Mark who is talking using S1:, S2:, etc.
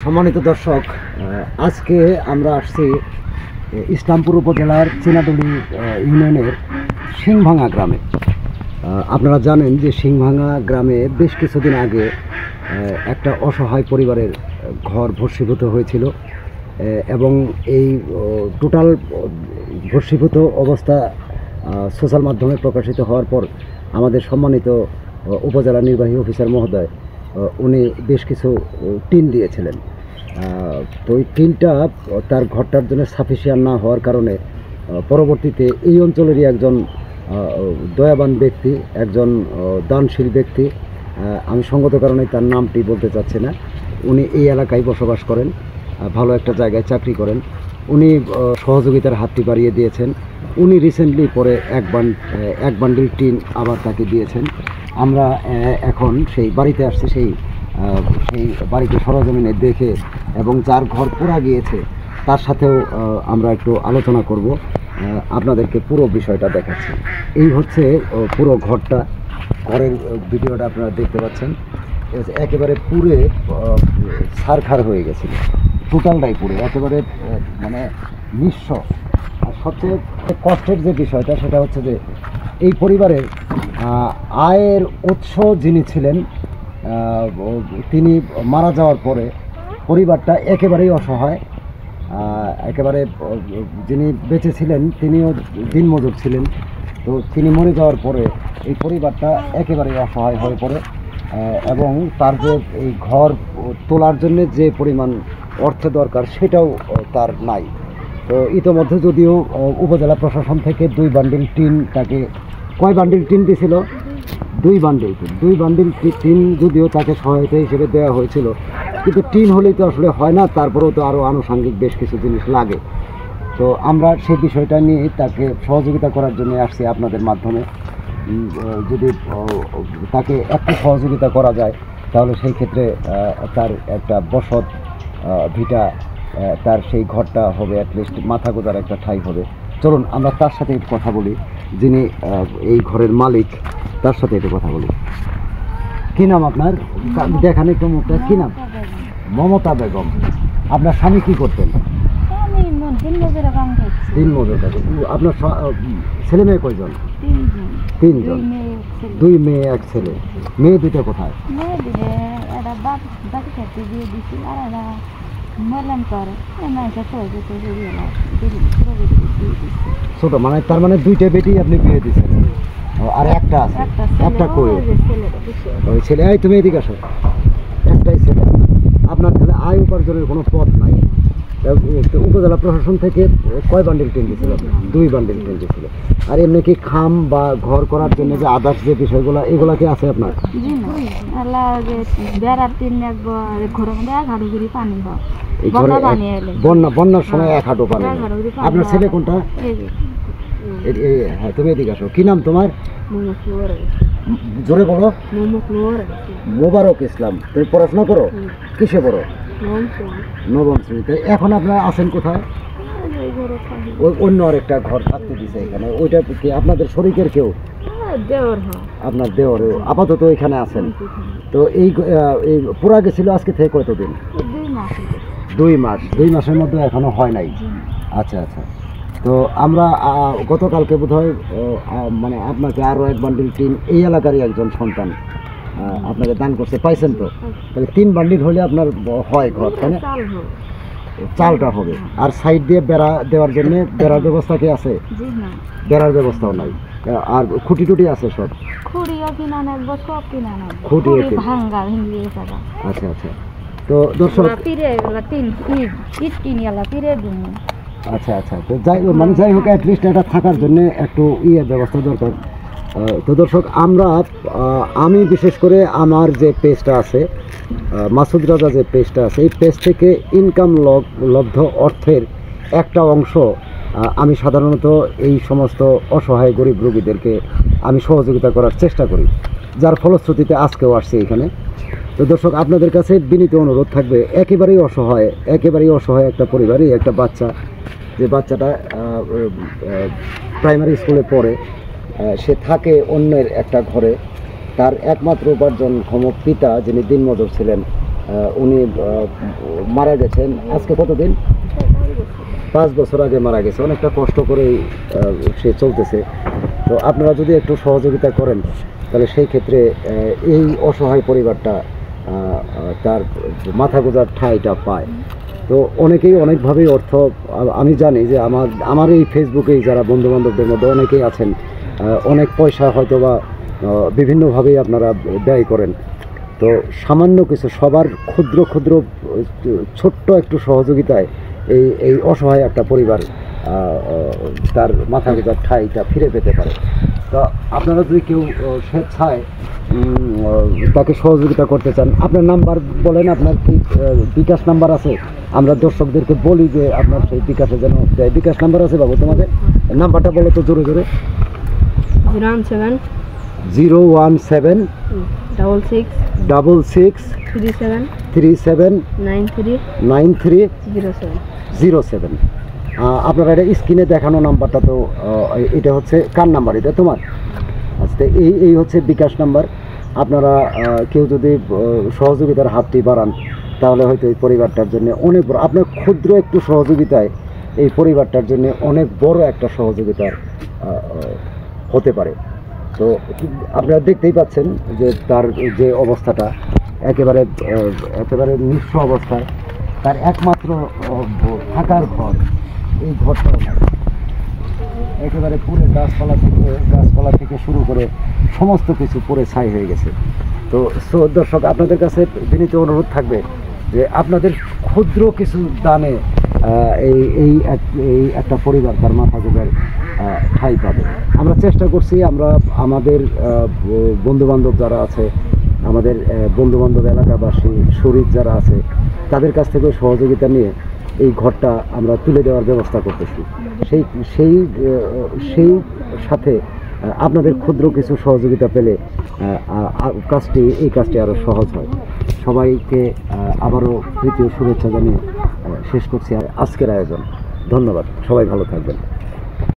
S1: সম্মানিত দর্শক, আজকে আমরা আসছি ইসলামপুর উপজেলার চিনাতলি ইউনিয়নের সিংভাঙা গ্রামে। আপনারা জানেন যে সিংভাঙা গ্রামে বেশ কিছুদিন আগে একটা অসহায় পরিবারের ঘর ভস্মীভূত হয়েছিল এবং এই টোটাল ভস্মীভূত অবস্থা সোশ্যাল মাধ্যমে প্রকাশিত হওয়ার পর আমাদের সম্মানিত উপজেলা নির্বাহী অফিসার মহোদয় উনি বেশ কিছু টিন দিয়েছিলেন। তো ওই টিনটা তার ঘরটার জন্য সাফিসিয়েন্ট না হওয়ার কারণে পরবর্তীতে এই অঞ্চলেরই একজন দয়াবান ব্যক্তি, একজন দানশীল ব্যক্তি, আমি সঙ্গত কারণে তার নামটি বলতে চাচ্ছি না, উনি এই এলাকায় বসবাস করেন, ভালো একটা জায়গায় চাকরি করেন। উনি সহযোগিতার হাতটি বাড়িয়ে দিয়েছেন। উনি রিসেন্টলি পরে এক বান্ডিল টিন আবার তাকে দিয়েছেন। আমরা এখন সেই বাড়িতে আসছি, সেই বাড়িতে সরজমিনে দেখে এবং যার ঘর পোড়া গিয়েছে তার সাথেও আমরা একটু আলোচনা করব, আপনাদেরকে পুরো বিষয়টা দেখাচ্ছি। এই হচ্ছে পুরো ঘরটা, ঘরের ভিডিওটা আপনারা দেখতে পাচ্ছেন। একেবারে পুরে ছারখার হয়ে গেছিল, টোটালটাই পুরে একেবারে মানে নিঃস্ব। আর সবচেয়ে কষ্টের যে বিষয়টা সেটা হচ্ছে যে এই পরিবারের আয়ের উৎস যিনি ছিলেন তিনি মারা যাওয়ার পরে পরিবারটা একেবারেই অসহায়। একেবারে যিনি বেঁচে ছিলেন তিনিও দিনমজুর ছিলেন, তো তিনি মরে যাওয়ার পরে এই পরিবারটা একেবারেই অসহায় হয়ে পড়ে এবং তার যে এই ঘর তোলার জন্য যে পরিমাণ অর্থ দরকার সেটাও তার নাই। তো ইতোমধ্যে যদিও উপজেলা প্রশাসন থেকে 2 বান্ডিল টিন, তাকে কয় বান্ডিল টিন দিয়েছিল? 2 বান্ডিল টিন যদিও তাকে সহায়তা হিসেবে দেওয়া হয়েছিল, কিন্তু টিন হলেই তো আসলে হয় না, তারপরেও তো আরও আনুষঙ্গিক বেশ কিছু জিনিস লাগে। তো আমরা সেই বিষয়টা নিয়ে তাকে সহযোগিতা করার জন্য আসছি আপনাদের মাধ্যমে। যদি তাকে একটু সহযোগিতা করা যায় তাহলে সেই ক্ষেত্রে তার একটা বসত ভিটা, তার সেই ঘরটা হবে, অ্যাটলিস্ট মাথা গোজার একটা ঠাঁই হবে। চলুন আমরা তার সাথে একটু কথা বলি, যিনি এই ঘরের মালিক, তার সাথে একটু কথা বলি। কী নাম আপনার? দেখান একটু মুখটা। কী নাম? মমতা বেগম। আপনার স্বামী কী করতেন? দিনমজুর কাজ। আপনার ছেলে মেয়ে কয়জন? 3জন। 2 মেয়ে 1 ছেলে। মেয়ে দুটো কোথায়? ছোট মানে, তার মানে 2টা বেটি আপনি বিয়ে দিচ্ছেন, আর একটা আছে? একটা কই? ওই ছেলে। এই তুমি এদিকে আসো। একটাই ছেলে। আপনার তাহলে আয় উপার্জনের কোনো পথ নাই। উপজেলা প্রশাসন থেকে কয় বান্ডিল টিন দিয়েছিল? 2 বান্ডিল টিন দিয়েছিল। আর এমনি কি খাম বা ঘর করার জন্য যে আদার্স যে বিষয়গুলো, এগুলা কি আছে আপনার? বন্যার সময় 1 হাঁটু পানি। আপনার ছেলে কোনটা? হ্যাঁ, তুমি এদিকে আসো। কি নাম তোমার? জোরে বলো। মোবারক ইসলাম। তুমি পড়াশোনা করো? কিসে পড়ো? 9ম শ্রেণীতে। এখন আপনারা আছেন কোথায়? ওই অন্য আরেকটা ঘর থাকতে দিছে এখানে, ওইটা কি আপনাদের শরীকের কেউ? আপনার দেওর আপাতত এখানে আছেন। তো এই পুরা গেছিল আজকে থেকে কতদিন? 2 মাস। 2 মাসের মধ্যে এখনো হয় নাই। আচ্ছা আচ্ছা। তো আমরা গতকালকে বোধহয় মানে আপনাকে আরও 1 বান্ডিল টিন এই এলাকারই একজন সন্তান আপনাকে দান করতে পাইছেন। তো তাহলে 3 বান্ডিল হলে আপনার হয় ঘর, তাই না? চালটা হবে। আর সাইড দিয়ে বেড়া দেওয়ার জন্য বেড়ার ব্যবস্থা কি আছে? বেড়ার ব্যবস্থাও নাই। আর খুঁটি টুটি আছে? সব খুঁটি। আচ্ছা আচ্ছা। তো দর্শক, আচ্ছা আচ্ছা। তো যাই হোক অ্যাটলিস্ট এটা থাকার জন্য একটু ব্যবস্থা দরকার। তো দর্শক, আমি বিশেষ করে আমার যে পেজটা আছে, মাসুদ রাজা যে পেজটা আছে, এই পেজ থেকে ইনকাম লব্ধ অর্থের একটা অংশ আমি সাধারণত এই সমস্ত অসহায় গরিব রোগীদেরকে আমি সহযোগিতা করার চেষ্টা করি, যার ফলশ্রুতিতে আজকেও আসছে এখানে। তো দর্শক, আপনাদের কাছে বিনীত অনুরোধ থাকবে, একেবারেই অসহায় একটা পরিবারই একটা বাচ্চা, যে বাচ্চাটা প্রাইমারি স্কুলে পড়ে, সে থাকে অন্যের একটা ঘরে। তার একমাত্র উপার্জনক্ষম পিতা, যিনি দিনমজুর ছিলেন, উনি মারা গেছেন আজকে কতদিন, 5 বছর আগে মারা গেছে। অনেকটা কষ্ট করেই সে চলতেছে। তো আপনারা যদি একটু সহযোগিতা করেন তাহলে সেই ক্ষেত্রে এই অসহায় পরিবারটা তার মাথা গোঁজার ঠাঁইটা পায়। তো অনেকেই অনেকভাবেই অর্থ, আমি জানি যে আমার এই ফেসবুকেই যারা বন্ধুবান্ধবদের মধ্যে অনেকেই আছেন, অনেক পয়সা হয়তো বা বিভিন্নভাবেই আপনারা ব্যয় করেন। তো সামান্য কিছু সবার ক্ষুদ্র ক্ষুদ্র ছোট্ট একটু সহযোগিতায় এই অসহায় একটা পরিবার তার মাথা গোঁজার ঠাঁইটা ফিরে পেতে পারে। তো আপনারা যদি কেউ স্বেচ্ছায় তাকে সহযোগিতা করতে চান, আপনার নাম্বার বলেন, আপনার কি বিকাশ নাম্বার আছে? আমরা দর্শকদেরকে বলি যে আপনার সেই বিকাশে যেন বিকাশ নাম্বার আছে। বাবু তোমাদের নাম্বারটা বলো তো জোরে জোরে। 017 66 37 9307। আপনারা এটা স্ক্রিনে দেখানো নাম্বারটা, তো এটা হচ্ছে কার নাম্বার? এটা তোমার? আচ্ছা, এই হচ্ছে বিকাশ নাম্বার। আপনারা কেউ যদি সহযোগিতার হাতটি বাড়ান তাহলে হয়তো এই পরিবারটার জন্য অনেক বড়, আপনার ক্ষুদ্র একটু সহযোগিতায় এই পরিবারটার জন্য অনেক বড় একটা সহযোগিতার হতে পারে। তো আপনারা দেখতেই পাচ্ছেন যে তার যে অবস্থাটা একেবারে নিঃস্ব অবস্থায়, তার একমাত্র থাকার ঘর, এই ঘরটা একেবারে পুরো গাছপালা থেকে শুরু করে সমস্ত কিছু পুরো ছাই হয়ে গেছে। তো দর্শক, আপনাদের কাছে বিনীত অনুরোধ থাকবে যে আপনাদের ক্ষুদ্র কিছু দানে এই একটা পরিবার তার মাথা গোঁজার ঠাঁই পাবে। আমরা চেষ্টা করছি, আমরা আমাদের বন্ধুবান্ধব যারা আছে, আমাদের বন্ধুবান্ধব এলাকাবাসী শরীর যারা আছে, তাদের কাছ থেকেও সহযোগিতা নিয়ে এই ঘরটা আমরা তুলে দেওয়ার ব্যবস্থা করতেছি। সেই সাথে আপনাদের ক্ষুদ্র কিছু সহযোগিতা পেলে এই কাজটি আরও সহজ হয়। সবাইকে আবারও তৃতীয় শুভেচ্ছা জানিয়ে শেষ করছি আজকের আয়োজন। ধন্যবাদ, সবাই ভালো থাকবেন।